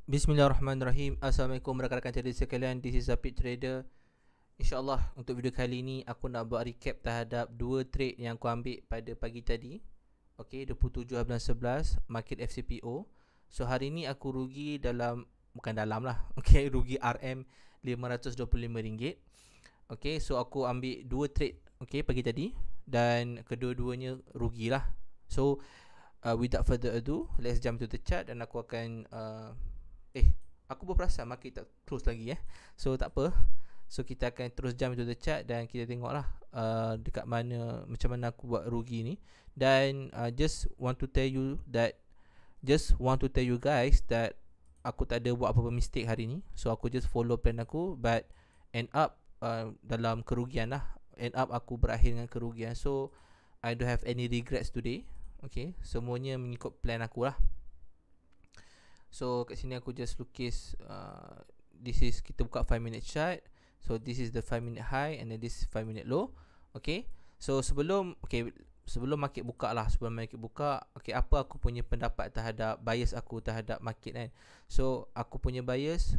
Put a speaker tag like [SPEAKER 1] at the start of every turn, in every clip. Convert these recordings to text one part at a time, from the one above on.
[SPEAKER 1] Bismillahirrahmanirrahim. Assalamualaikum rakan-rakan trader sekalian. This is Zapit Trader. InsyaAllah untuk video kali ni aku nak buat recap terhadap dua trade yang aku ambil pada pagi tadi. Okay, 27/11 market FCPO. So hari ni aku rugi dalam, bukan dalam lah, okay, rugi RM RM525. Okay, so aku ambil dua trade, okay, pagi tadi, dan kedua-duanya rugilah. So without further ado, let's jump to the chart. Dan aku akan aku berperasan market tak close lagi So tak apa. So kita akan terus jump to the chart dan kita tengoklah dekat mana, macam mana aku buat rugi ni. Dan just want to tell you guys that aku tak ada buat apa-apa mistake hari ni. So aku just follow plan aku, but end up dalam kerugian lah. End up aku berakhir dengan kerugian. So I don't have any regrets today. Okay, semuanya mengikut plan aku lah. So kat sini aku just lukis this is, kita buka 5 minute chart. So this is the 5 minute high and then this 5 minute low. Okay, so sebelum market buka lah, okay, apa aku punya pendapat terhadap bias aku terhadap market kan. So aku punya bias,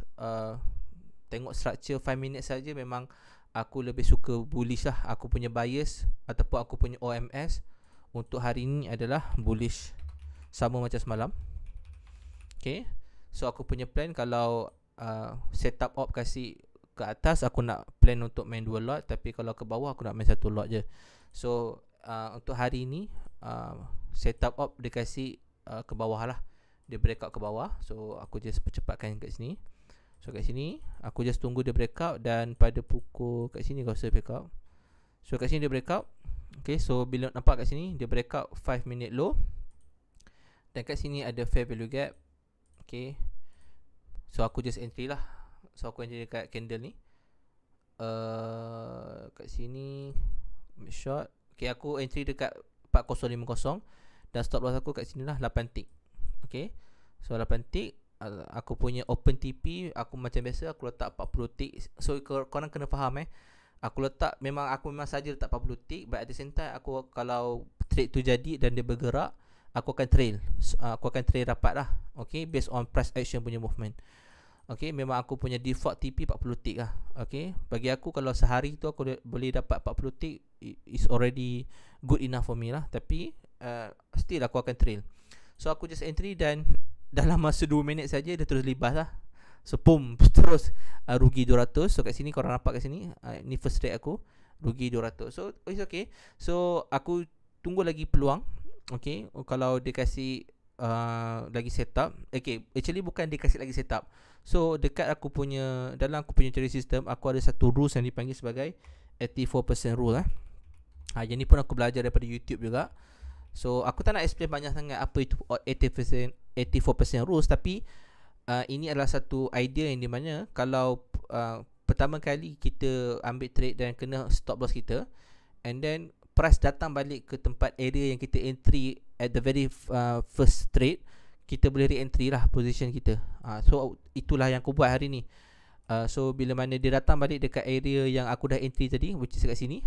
[SPEAKER 1] tengok structure 5 minute saja, memang aku lebih suka bullish lah. Aku punya bias ataupun aku punya OMS untuk hari ni adalah bullish, sama macam semalam. Okay, so aku punya plan, kalau setup op kasih ke atas, aku nak plan untuk main 2 lot. Tapi kalau ke bawah, aku nak main 1 lot je. So untuk hari ni setup op dia kasih ke bawah lah. Dia breakout ke bawah. So aku just percepatkan kat sini. So kat sini aku just tunggu dia breakout. Dan pada pukul kat sini kau rasa breakout. So kat sini dia breakout. Okay, so bila nampak kat sini dia breakout 5 minute low. Dan kat sini ada fair value gap. Okay, so aku just entry lah. So aku entry dekat candle ni, kat sini short. Okay, aku entry dekat 4050 dan stop loss aku kat sini lah 8 tick. Okay, so 8 tick. Aku punya open TP aku macam biasa, aku letak 40 tick. So korang kena faham aku memang saja letak 40 tick, but at the same time aku, kalau trade tu jadi dan dia bergerak, aku akan trail rapat lah. Okay, based on price action punya movement. Okay, memang aku punya default TP 40 tick lah. Okay, bagi aku kalau sehari tu aku boleh dapat 40 tick, is already good enough for me lah. Tapi still aku akan trail. So aku just entry dan dalam masa 2 minit saja dia terus libas lah. So boom, terus rugi 200. So kat sini korang nampak kat sini, ni first trade aku rugi 200. So it's okay. So aku tunggu lagi peluang. Okay, kalau dia kasih lagi setup. Okay, actually bukan dia kasih lagi setup. So dekat dalam aku punya trading system, aku ada satu rules yang dipanggil sebagai 84% rule yang ni pun aku belajar daripada YouTube juga. So aku tak nak explain banyak sangat apa itu 84% rules. Tapi ini adalah satu idea yang dimana kalau pertama kali kita ambil trade dan kena stop loss kita, and then price datang balik ke tempat area yang kita entry at the very first trade, kita boleh re-entry lah position kita. So itulah yang aku buat hari ni. So bila mana dia datang balik dekat area yang aku dah entry tadi, which is kat sini,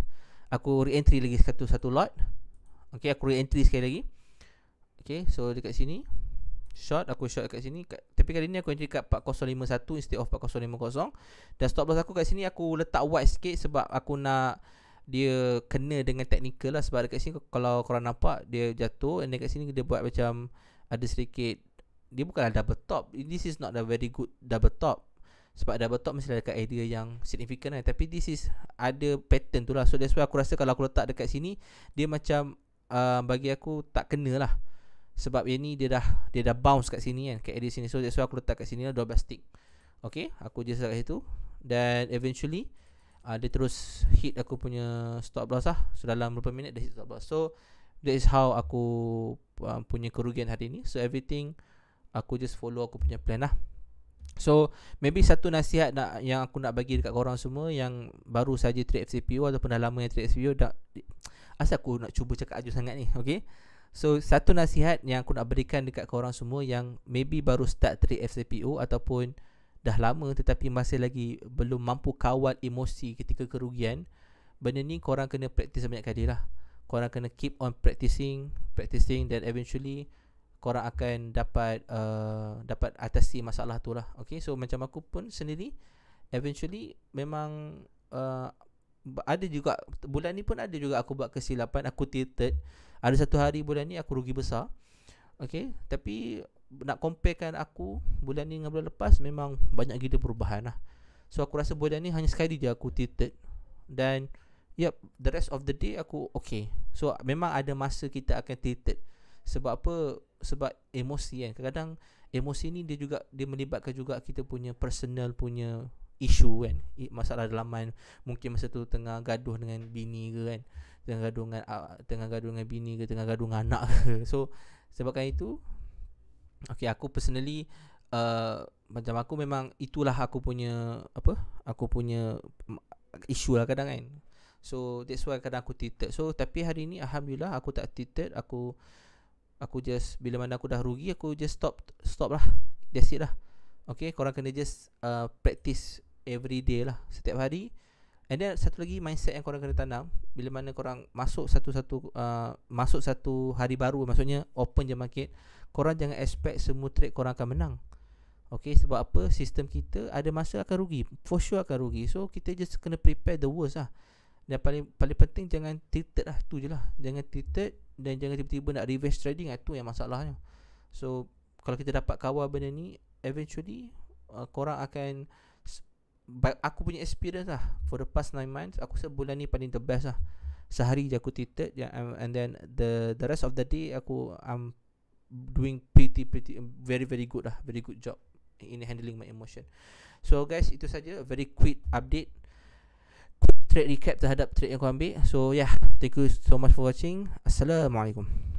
[SPEAKER 1] aku re-entry lagi satu lot. Okay, aku re-entry sekali lagi. Okay, so dekat sini aku short kat sini, tapi kali ni aku entry kat 4051 instead of 4050. Dan stop loss aku kat sini aku letak wide sikit sebab aku nak dia kena dengan technical lah. Sebab dekat sini kalau korang nampak dia jatuh, and dekat sini dia buat macam ada sedikit, dia bukanlah double top. This is not a very good double top. Sebab double top mesti dekat area yang significant kan. Tapi this is ada pattern tu lah. So that's why aku rasa kalau aku letak dekat sini, dia macam bagi aku tak kena lah. Sebab ini dia dah bounce kat sini kan, kat area sini. So that's why aku letak kat sini lah 12 stick. Okay, aku just letak kat situ. Dan eventually dia terus hit aku punya stop loss lah. So dalam beberapa minit dah hit stop loss. So that is how aku punya kerugian hari ni. So everything aku just follow aku punya plan lah. So maybe satu nasihat yang aku nak bagi dekat korang semua yang baru saja trade FCPO ataupun dah lama yang trade FCPO, asal aku nak cuba cakap aju sangat ni. Okay, so satu nasihat yang aku nak berikan dekat korang semua yang maybe baru start trade FCPO ataupun dah lama tetapi masih lagi belum mampu kawal emosi ketika kerugian, benda ni korang kena practice banyak kali lah. Korang kena keep on practicing, then eventually korang akan dapat atasi masalah tu lah. Okay, so macam aku pun sendiri eventually memang ada juga bulan ni pun ada juga aku buat kesilapan, aku tilted. Ada satu hari bulan ni aku rugi besar. Okay, tapi nak comparekan aku bulan ni dengan bulan lepas, memang banyak gila perubahan lah. So aku rasa bulan ni hanya sekali je aku tilted, dan the rest of the day aku okay. So memang ada masa kita akan tilted. Sebab apa? Sebab emosi kan. Kadang-kadang emosi ni dia melibatkan juga kita punya personal punya isu kan, masalah dalaman. Mungkin masa tu tengah gaduh dengan bini ke kan, tengah gaduh dengan bini ke, tengah gaduh dengan anak ke. So sebabkan itu, okay, aku personally macam aku memang itulah aku punya isu lah kadang kan. So that's why kadang aku tilted. So tapi hari ni alhamdulillah aku tak tilted. Aku just, bila mana aku dah rugi, aku just stop lah. That's it lah. Okay, korang kena just practice every day lah, setiap hari. And then satu lagi mindset yang korang kena tanam, bila mana korang masuk satu hari baru, maksudnya open je market, korang jangan expect semua trade korang akan menang. Okay, sebab apa? Sistem kita ada masa akan rugi, for sure akan rugi. So kita just kena prepare the worst lah. Dan paling penting jangan tilted lah, tu je lah. Jangan tilted, dan jangan tiba-tiba nak reverse trading, itu yang masalahnya. So kalau kita dapat kawal benda ni, eventually korang akan, aku punya experience lah, for the past 9 months, aku rasa bulan ni paling the best lah. Sehari je aku tilted, and then the rest of the day I'm doing pretty very good lah, very good job in handling my emotion. So guys, itu saja, very quick update, quick trade recap terhadap trade yang aku ambil. So yeah, thank you so much for watching. Assalamualaikum.